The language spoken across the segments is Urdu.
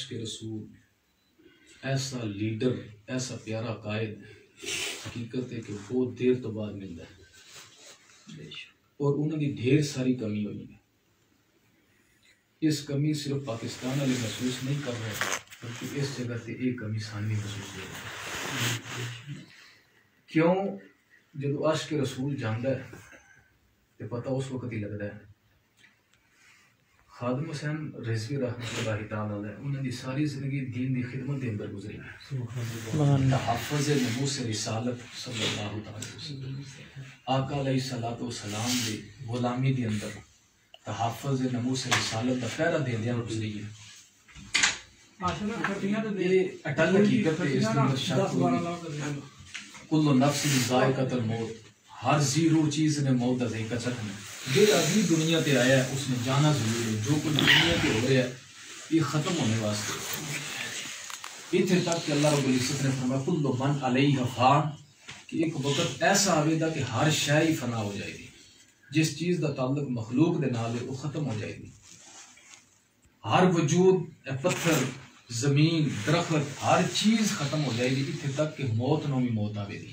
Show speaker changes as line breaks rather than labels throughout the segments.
کے رسول ایسا لیڈر، ایسا پیارا قائد حقیقت ہے کہ بہت دیر تو بعد ملتا ہے اور انہوں کی ڈھیر ساری کمی ہوئی ہے۔ اس کمی صرف پاکستان والے محسوس نہیں کر رہے بلکہ اس جگہ سے ایک کمی ثانوی محسوس ہو رہی ہے۔ کیوں؟ جب عاشق رسول جاندا ہے تو پتہ اس وقت ہی لگتا ہے۔ خادم حسین رضوی رحمۃ اللہ تعالی علیہ انہوں نے ساری زندگی دین دی خدمت کے اندر گزری ہے۔ تحفظ ناموس رسالت صلی اللہ تعالی وسلم، آقا علیہ الصلوۃ والسلام دی غلامی دے اندر تحفظ ناموس رسالت دا پہرا دیندیاں گزری ہے۔ یہ اٹل حقیقت ہے، اس میں شک نہیں۔ کل نفس ذائقۃ الموت، ہر زی روح چیز نے موت کا ذائقہ چکھنا ہے۔ جو ابھی دنیا تے آیا ہے اس نے جانا ضرور ہے۔ جو کچھ دنیا تے ہو رہا ہے یہ ختم ہونے واسطے، اتنے تک کہ اللہ رب العزت نے فرمایا کل من علیہ فان، کہ ایک وقت ایسا آئے گا کہ ہر شے ہی فنا ہو جائے گی۔ جس چیز کا تعلق مخلوق دے نال ہے وہ ختم ہو جائے گی۔ ہر وجود، پتھر، زمین، درخت، ہر چیز ختم ہو جائے گی، اتنے تک کہ موت نو بھی موت آوے دی،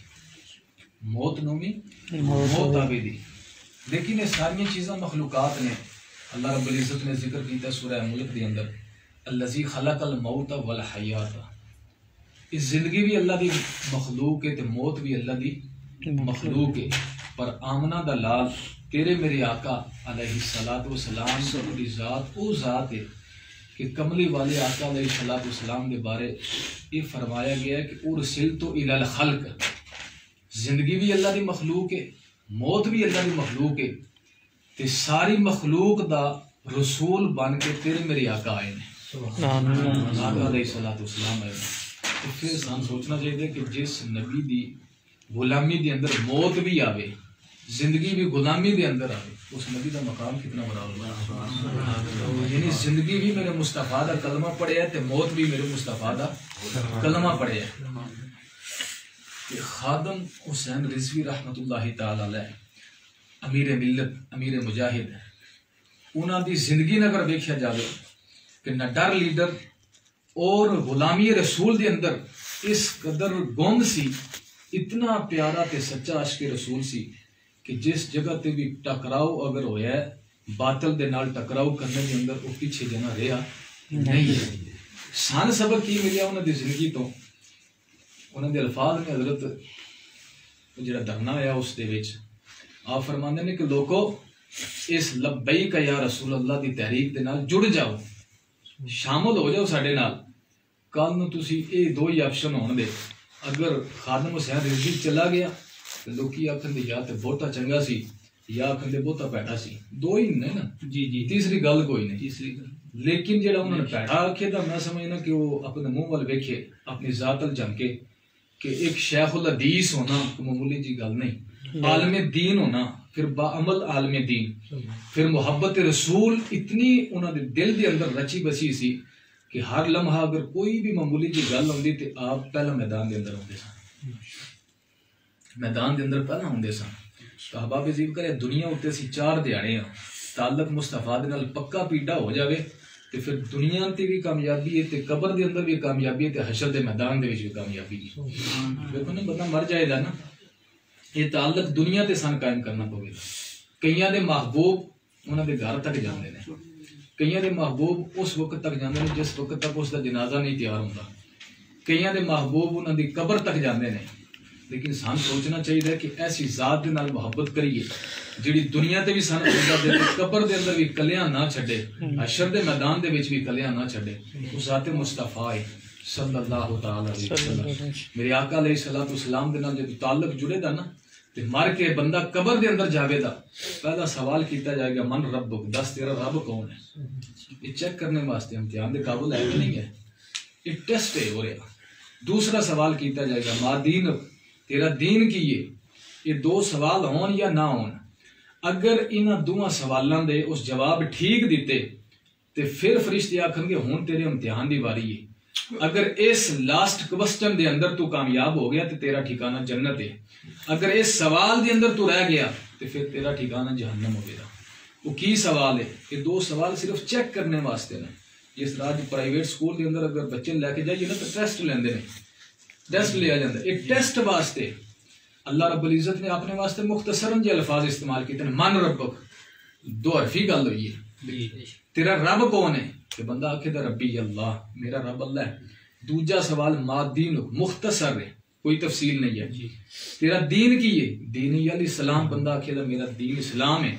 موت نو بھی موت آوے دی۔ لیکن یہ ساری چیزاں مخلوقات نے، اللہ رب العزت نے ذکر کیتا سورہ ملک دے اندر، الذی خلق الموت والحیات، اس زندگی بھی اللہ دی مخلوق ہے تے موت بھی اللہ دی مخلوق ہے۔ پر آمنہ دا لال تیرے میرے آقا علیہ الصلوۃ والسلام کی ذات وہ ذات ہے کہ کملی والے آقا علیہ الصلوۃ والسلام کے بارے یہ فرمایا گیا ہے کہ ارسلت الی الخلق، زندگی بھی اللہ دی مخلوق ہے، موت بھی اللہ دی مخلوق ہے، تے ساری مخلوق دا رسول بن کے تیرے میرے آقا آئے نے، آقا علیہ الصلوۃ والسلام آئے نے۔ تو پھر سان سوچنا چاہیے کہ جس نبی دی غلامی دے اندر موت بھی آوے، زندگی بھی غلامی دے اندر آوے، اس نبی دا مقام کتنا بڑا ہوگا۔ یعنی زندگی بھی میرے مصطفیٰ دا کلمہ پڑھے ہے تے موت بھی میرے مصطفیٰ دا کلمہ پڑھے ہے۔ کہ خادم حسین رضوی رحمۃ اللہ تعالی علیہ امیر ملت، امیر مجاہد، انہاں دی زندگی نہ اگر دیکھا جائے کہ نہ ڈر لیڈر اور غلامی رسول دے اندر اس قدر گنگ سی، اتنا پیارا تے سچا عاشق رسول سی کہ جس جگہ تے بھی ٹکراؤ اگر ہویا ہے باطل دے نال ٹکراؤ کرنے دے اندر وہ پیچھے جانا رہا نہیں ہے۔ سان سبق کی ملیا انہاں دی زندگی تو، انہاں دے الفاظ میں حضرت جڑا دھرنا ہے اس دے وچ آپ فرماندے نے کہ لوگو اس لبیک یا رسول اللہ دی تحریک دے نال جڑ جاؤ، شامل ہو جاؤ ساڈے نال۔ کل نو تسی اے دو ہی آپشن ہون دے، اگر خادم حسین رضوی چلا گیا تو لوکی آکھن دے یا تے بہتا چنگا سی یا آکھن دے بہتا پیٹا سی، دو ہی نہیں نا، جی تیسری گل کوئی نہیں۔ تیسری گل لیکن جڑا انہوں نے پیٹا آکھے دا میں سمجھنا کہ وہ اپنے منہ وال ویکھے، اپنی ذات ال جھمکے کہ ایک شیخ الحدیث ہونا معمولی جی گل نہیں، عالم دین ہونا، پھر باعمل عالم دین، پھر محبت رسول اتنی انہوں نے دل دے اندر رچی بسی سی کہ ہر لمحہ اگر کوئی بھی معمولی جی گل ہوندی تے آپ پہلا میدان دے اندر ہوندے سن، میدان دے اندر پہلا ہوندے سن۔ تو احباب عزیز کرے دنیا اتے سی 4 دیہاڑے ہیں، تعلق مصطفیٰ دے نال پکا پیڈا ہو جاوے تے پھر دنیا تے بھی کامیابی ہے تے قبر دے اندر بھی کامیابی ہے تے حشر دے میدان دے وچ بھی کامیابی ہے۔ دیکھو نا بندہ مر جائے گا نا، یہ تعلق دنیا تے سان قائم کرنا پوے گا۔ کئیاں دے محبوب انہاں دے گھر تک جاندے نے، کئیاں دے محبوب اس وقت تک جاندے نے جس وقت تک اس دا جنازہ نہیں تیار ہوندا، کئیاں دے محبوب انہاں دی قبر تک جاندے نے۔ لیکن سان سوچنا چاہیے کہ ایسی ذات دے نال محبت کریے جڑی دنیا تے بھی سان عزت دے تے قبر دے اندر بھی کلیاں نہ چھڈے، حشر دے میدان دے وچ بھی کلیاں نہ چھڈے۔ وہ ذات مصطفیٰ ہے صلی اللہ تعالی علیہ وسلم، میرے آقا علیہ الصلوۃ والسلام دے نال جب تعلق جڑے دا نا تے مر کے بندہ قبر دے اندر جاوے دا پہلا سوال کیتا جائے گا من ربک، دس تیرا رب کون ہے؟ یہ چیک کرنے واسطے امتحان دے قابل ہے کہ نہیں ہے، یہ ٹیسٹ ہے ہو رہا۔ دوسرا سوال کیتا جائے گا ما دینک، تیرا دین کی ہے؟ یہ دو سوال ہون یا نہ ہون، اگر انہاں دوہاں سوالاں دے اس جواب ٹھیک دیتے تے پھر فرشتے آکھن گے ہن تیرے امتحان دی واری ہے۔ اگر اس لاسٹ کوسچن دے اندر تو کامیاب ہو گیا تے تیرا ٹھکانہ جنت ہے، اگر اس سوال دے اندر تو رہ گیا تے پھر تیرا ٹھکانہ جہنم ہوگا۔ وہ کی سوال ہے؟ یہ دو سوال صرف چیک کرنے واسطے نے جس طرح پرائیویٹ سکول کے اندر اگر بچے لے کے جائیے نا تو ٹیسٹ لیندے نے، ٹیسٹ لیا جاتا ہے. ایک ٹیسٹ واسطے اللہ رب العزت نے اپنے واسطے مختصراً جو الفاظ استعمال کیتے ہیں، من ربک، دو حرفی گل ہوئی ہے. تیرا رب کون ہے؟ کہ بندہ آکھے دا ربی اللہ، میرا رب اللہ ہے. دوجا سوال ما دینک، مختصر ہے، کوئی تفصیل نہیں ہے. تیرا دین کی ہے؟ دینی الاسلام، بندہ آکھے دا میرا دین اسلام ہے.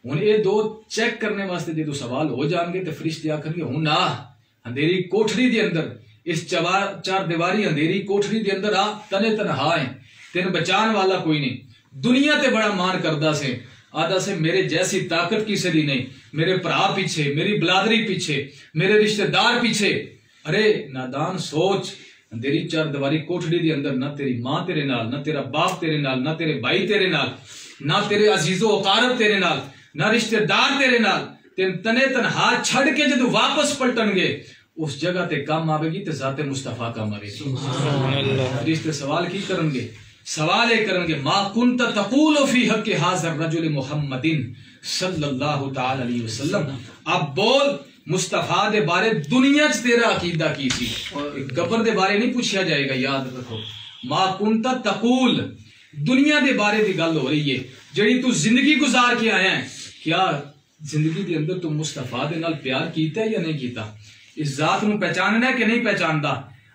ہوں یہ دو چیک کرنے واسطے جدو سوال ہو جان گے تو فرشتے آخر گے ہوں آ اندھیری کوٹھری دے اندر، اس چار دیواری اندھیری کوٹھری دے اندر آ، تنے تنہا ہے، تین بچان والا کوئی نہیں. دنیا تے بڑا مان کردہ سے آدھا سے میرے جیسی طاقت کسی دی نہیں، میرے پرا پیچھے، میری بلادری پیچھے، میرے رشتہ دار پیچھے. ارے نادان سوچ، اندھیری چار دیواری کوٹھڑی دے اندر نہ تیری ماں تیرے نال، نہ تیرا باپ تیرے نال، نہ تیرے بھائی تیرے نال، نہ تیرے عزیز و اقارب تیرے نال، نہ رشتہ دار تیرے نال. تین تنے تنہا چھڑ کے جدو واپس پلٹن گے اس جگہ تے کام آوے گی تے ذات مصطفیٰ کام آوے گی. حدیث تے سوال کی کرن گے؟ سوال اے کرن گے ما کنت تقول فی حق ھذا الرجل محمد صلی اللہ تعالی علیہ وسلم. اب بول مصطفیٰ دے بارے دنیا چ تیرا عقیدہ کی سی، قبر دے بارے نہیں پوچھا جائے گا، یاد رکھو. ما کنت تقول، دنیا دے بارے دی گل ہو رہی ہے جڑی تو زندگی گزار کے آیا ہے. کیا زندگی دے اندر تو مصطفیٰ دے نال پیار کیتا ہے یا نہیں کیتا؟ اس ذات نو پہچاننا ہے کہ نہیں پہچاندا؟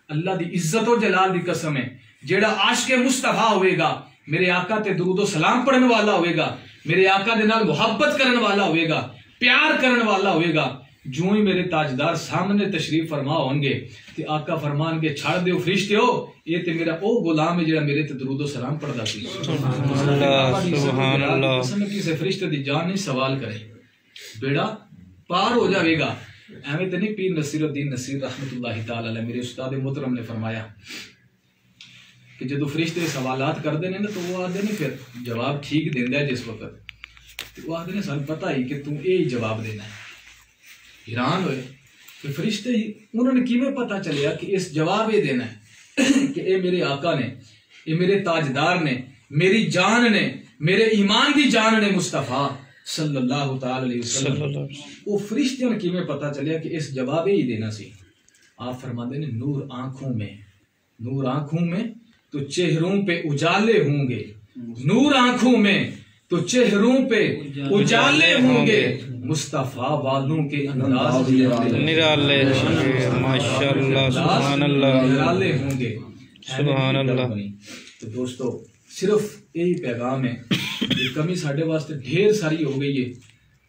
اللہ دی عزت و جلال دی قسم ہے، جیڑا عاشق مصطفیٰ ہوئے گا، میرے آقا تے درود و سلام پڑھن والا ہوئے گا، میرے آقا دے نال محبت کرن والا ہوئے گا، پیار کرن والا ہوئے گا، جو ہی میرے تاجدار سامنے تشریف فرما ہون گے تے آقا فرمان گے چھڑ دیو فرشتے ہو، یہ تے میرا او غلام ہے جڑا میرے تے درود و سلام پڑھدا سی. سبحان اللہ. قسم کسے فرشتے دی جان نہیں سوال کرے، بیڑا پار ہو جاوے گا. ایویں تے نہیں پیر نصیر الدین نصیر رحمۃ اللہ تعالی علیہ میرے استاد محترم نے فرمایا کہ جدو فرشتے سوالات کردے نے تو وہ آدھے نے پھر جواب ٹھیک دیندا ہے جس وقت، تو وہ آدھے نے سانوں پتہ ہی کہ تو یہی جواب دینا ہے. حیران ہوئے کہ فرشتے انہوں نے کیویں پتہ چلیا کہ اس جواب یہ دینا ہے کہ اے میرے آقا نے، اے میرے تاجدار نے، میری جان نے، میرے ایمان دی جان نے مصطفیٰ صلی اللہ تعالی علیہ وسلم. وہ فرشتوں نے کیویں پتہ چلیا کہ اس جواب ہی دینا سی؟ آپ فرماتے ہیں نور آنکھوں میں، نور آنکھوں میں تو چہروں پہ اجالے ہوں گے، نور آنکھوں میں تو چہروں پہ اجالے ہوں گے، مصطفیٰ والوں کے انداز نرالے، ماشاءاللہ، سبحان اللہ، نرالے ہوں گے، سبحان اللہ. تو دوستو صرف یہی پیغام ہے، کمی ساڈے واسطے ڈھیر ساری ہو گئی ہے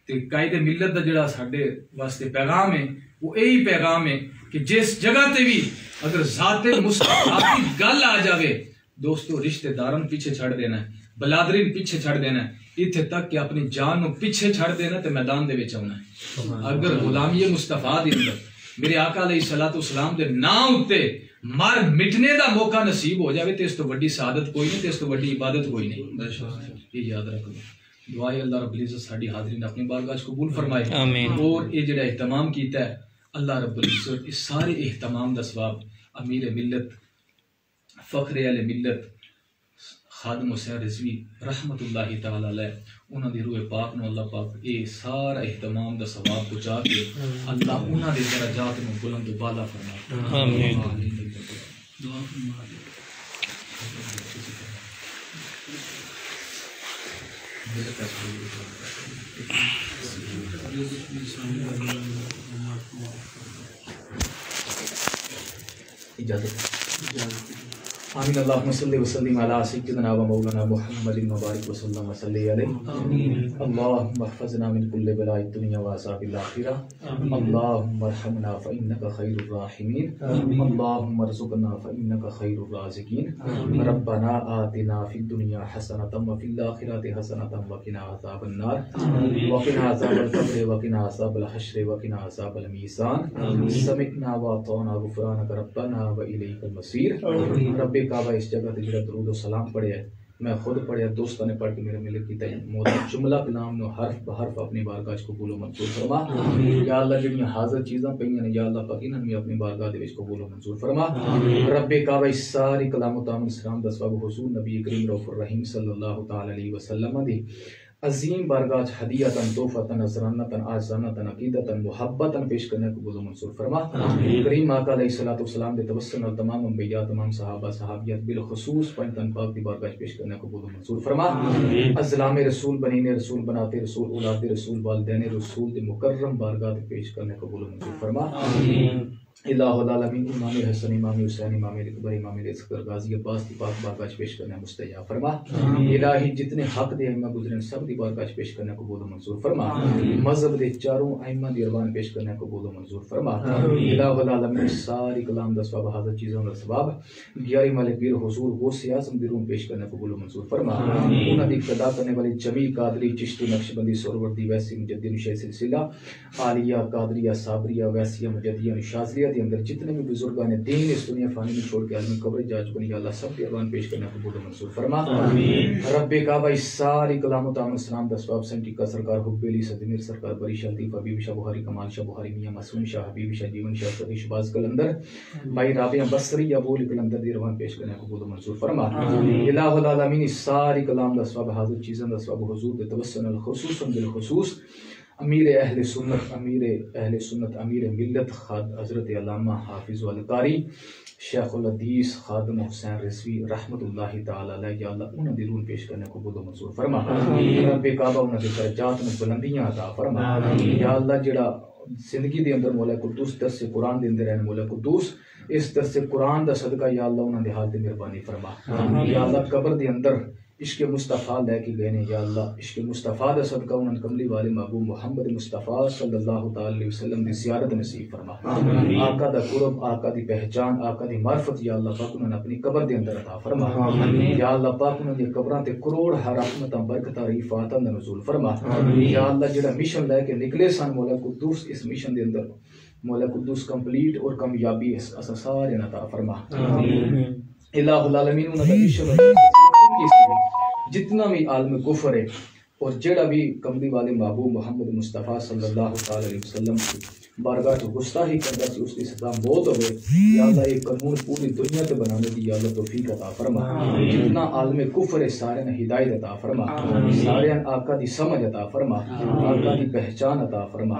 تے قائد ملت دا جڑا ساڈے واسطے پیغام ہے وہ یہی پیغام ہے کہ جس جگہ تے بھی اگر ذات مصطفیٰ کی گل آ جاوے دوستو رشتہ دارن پیچھے چھڑ دینا ہے، بلادرین پیچھے چھڑ دینا ہے، اتھے تک کہ اپنی جان نو پیچھے چھڑ دینا تے میدان دے وچ آنا ہے. اگر غلامی مصطفیٰ دے اندر میرے آقا علیہ الصلوۃ والسلام دے نام اتے مر مٹنے دا موقع نصیب ہو جاوے تے اس تو بڑی سعادت کوئی نہیں، تے اس تو بڑی عبادت کوئی نہیں. یہ یاد رکھو. دعائے اللہ رب العزت ساڈی حاضرین اپنی بارگاہ قبول فرمائے، اور یہ جڑا اہتمام کیتا ہے اللہ رب العزت اس سارے اہتمام دا ثواب امیر ملت فخر اہل ملت خادم حسین رضوی رحمت اللہ تعالی علیہ انہاں دی روح پاک نو اللہ پاک اے سارا اہتمام دا ثواب پہنچا کے اللہ انہاں دے درجات نو بلند و بالا فرمائے. آمین. دعا فرما دے. آمین. اللہم صلی وسلم علی سیدنا و مولانا محمد مبارک وسلم وصلی علیہ. اللہم احفظنا من کل بلاء الدنیا و عذاب الآخرہ. اللہم ارحمنا فإنک خیر الراحمین. اللہم ارزقنا فإنک خیر الرازقین. ربنا آتنا فی الدنیا حسنۃ وفی الآخرۃ حسنۃ وقنا عذاب النار. وقنا عذاب القبر وقنا عذاب الحشر وقنا عذاب المیزان. سمعنا وأطعنا غفرانک ربنا وإلیک المصیر. رب کعبہ اس جگہ تے جڑا درود و سلام پڑھیا ہے میں خود پڑھیا، دوستوں نے پڑھ کے میرے ملک کی موت جملہ کلام نو حرف بحرف اپنی بارگاہ وچ قبول و منظور فرما. یا اللہ جڑیاں حاضر چیزاں پئیاں نے یا اللہ پاک انہاں نوں اپنی بارگاہ دے وچ قبول و منظور فرما. رب کعبہ اس ساری کلام و تعمیر سلام دا ثواب حضور نبی کریم رؤوف الرحیم صلی اللہ تعالی علیہ وسلم دی عظیم بارگاہ ہدیتاً تحفتاً نذرانتاً آزانتاً عقیدتاً محبتاً پیش کرنے کو قبول و منظور فرما. کریم آقا علیہ الصلوۃ والسلام دے توسل اور تمام انبیاء تمام صحابہ صحابیات بالخصوص پنجتن پاک دی بارگاہ پیش کرنے کو قبول و منظور فرما. ازلام رسول بنین رسول بناتے رسول اولاد رسول والدین رسول دے مکرم بارگاہ پیش کرنے کو قبول و منظور فرما. الہ العالمین امام حسن امام حسین امام اکبر امام اصغر غازی عباس دی پاک بارگاہ پیش کرنے مستجاب فرما. الہی جتنے حق دے ائمہ گزرے سب دی بارگاہ پیش کرنے قبول و منظور فرما. مذہب دے چاروں ائمہ دی اربان پیش کرنے قبول و منظور فرما. الہ العالمین ساری کلام دا ثواب حاضر چیزوں دا ثواب گیاری مالک پیر حضور غوث اعظم دی روح پیش کرنے قبول و منظور فرما. انہاں دی اقتدا کرنے والی جمی قادری چشتی نقشبندی سہروردی ویسی مجددی نشائی سلسلہ عالیہ قادریہ صابریہ ویسیہ مجدیہ نشاذلیہ دے اندر جتنے بھی بزرگان دین اس دنیا فانی میں چھوڑ کے عالمی قبر جا چکے یا اللہ سب کے اربان پیش کرنے قبول و منظور فرما. رب کعبہ اس ساری کلام و تعامل اسلام دا ثواب سنٹی کا سرکار حب علی صدمیر سرکار بری شاہ لطیف حبیب شاہ بخاری کمال شاہ بخاری میاں معصوم شاہ حبیب شاہ جیون شاہ صدیق شہباز قلندر بھائی رابعہ بصری ابو علی قلندر دی اربان پیش کرنے قبول و منظور فرما. الہ العالمین اس ساری کلام دا ثواب حاضر چیزوں دا ثواب حضور دے توسل الخصوصا بالخصوص امیر اہل سنت امیر ملت حضرت علامہ حافظ والقاری شیخ الحدیث خادم حسین رضوی رحمت اللہ تعالی علیہ یا اللہ انہاں دی روح پیش کرنے قبول و منظور فرما. رب کعبہ انہاں دے درجات میں بلندیاں عطا فرما. یا اللہ جڑا زندگی دے اندر مولا قدوس درس قرآن دے اندر رہنے مولا قدوس اس درس قرآن دا صدقہ یا اللہ انہاں دے حال دے مہربانی فرما. یا اللہ قبر دے اندر عشق مصطفیٰ لے کے گئے نے یا اللہ عشق مصطفیٰ دا صدقہ انہاں کملی والے محبوب محمد مصطفیٰ صلی اللہ تعالی علیہ وسلم دی زیارت نصیب فرما. آقا دا قرب آقا دی پہچان آقا دی معرفت یا اللہ پاک انہاں اپنی قبر دے اندر عطا فرما. یا اللہ پاک انہاں دی قبراں تے کروڑ رحمتاں برکتاں رفعتاں دا نزول فرما. یا اللہ جڑا مشن لے کے نکلے سن مولا قدوس اس مشن دے اندر مولا قدوس کمپلیٹ اور کامیابی اساں سارے عطا فرما. الہ العالمین انہاں دا مشن جتنا بھی عالم کفر ہے اور جڑا بھی کملی والے محبوب محمد مصطفیٰ صلی اللہ تعالی علیہ وسلم کی بارگاہ تو گستاخی کرتا سی اس کی سزا موت ہوئے یا اللہ ایک قانون پوری دنیا تے بنانے دی یا اللہ توفیق عطا فرما. جتنا عالم کفر ہے سارے نے ہدایت عطا فرما. سارے آقا دی سمجھ عطا فرما. آقا دی پہچان عطا فرما.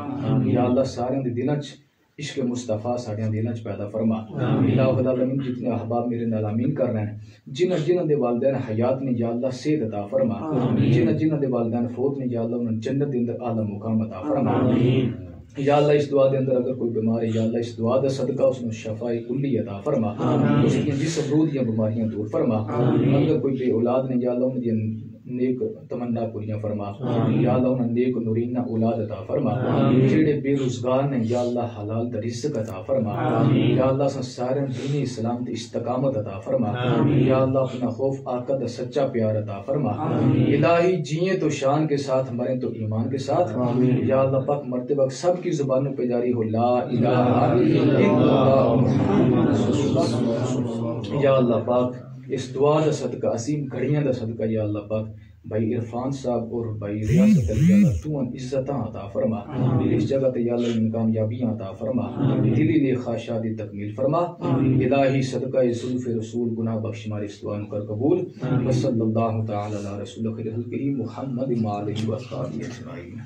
یا اللہ سارے دی دلوں چ عشق مصطفیٰ ساڑیاں دلوں چ پیدا فرما. الہ العالمین جتنے احباب میرے نال آمین کر رہے ہیں جنہاں دے والدین حیات نے یا اللہ صحت عطا فرما. جنہاں دے والدین فوت نے یا اللہ انہاں جنت دے اندر اعلی مقام عطا فرما. یا اللہ اس دعا دے اندر اگر کوئی بیمار ہے یا اللہ اس دعا دا صدقہ اس میں شفاء کلی عطا فرما. اس کی جسم روح دیاں بیماریاں دور فرما. اگر کوئی بے اولاد نے یا اللہ انہاں نیک تمنا پوریاں فرما. یا اللہ انہاں نیک نورینہ اولاد عطا فرما. جڑے بے روزگار نے یا اللہ حلال دا رزق عطا فرما. یا اللہ سارے دینی اسلام تے استقامت عطا فرما. یا اللہ اپنا خوف آقا دا سچا پیار عطا فرما. الہی جیئیں تو شان کے ساتھ مریں تو ایمان کے ساتھ. یا اللہ پاک مرتے وقت سب کی زبانوں پہ جاری ہو لا الہ الا اللہ محمد رسول اللہ. یا اللہ پاک اس دعا دا صدقہ عظیم گھڑیاں دا صدقہ یا اللہ پاک بھائی عرفان صاحب اور بھائی ریاست علی اللہ تو ان عزتاں عطا فرما. اس جگہ تے یا اللہ ان کامیابیاں عطا فرما. دلی لے خواہشات تکمیل فرما. الہی صدقہ زلف رسول گناہ بخش ہماری اس دعا کر قبول. وصلی اللہ تعالی علی رسول خیر الکریم محمد وآلہ وصحبہ اجمعین.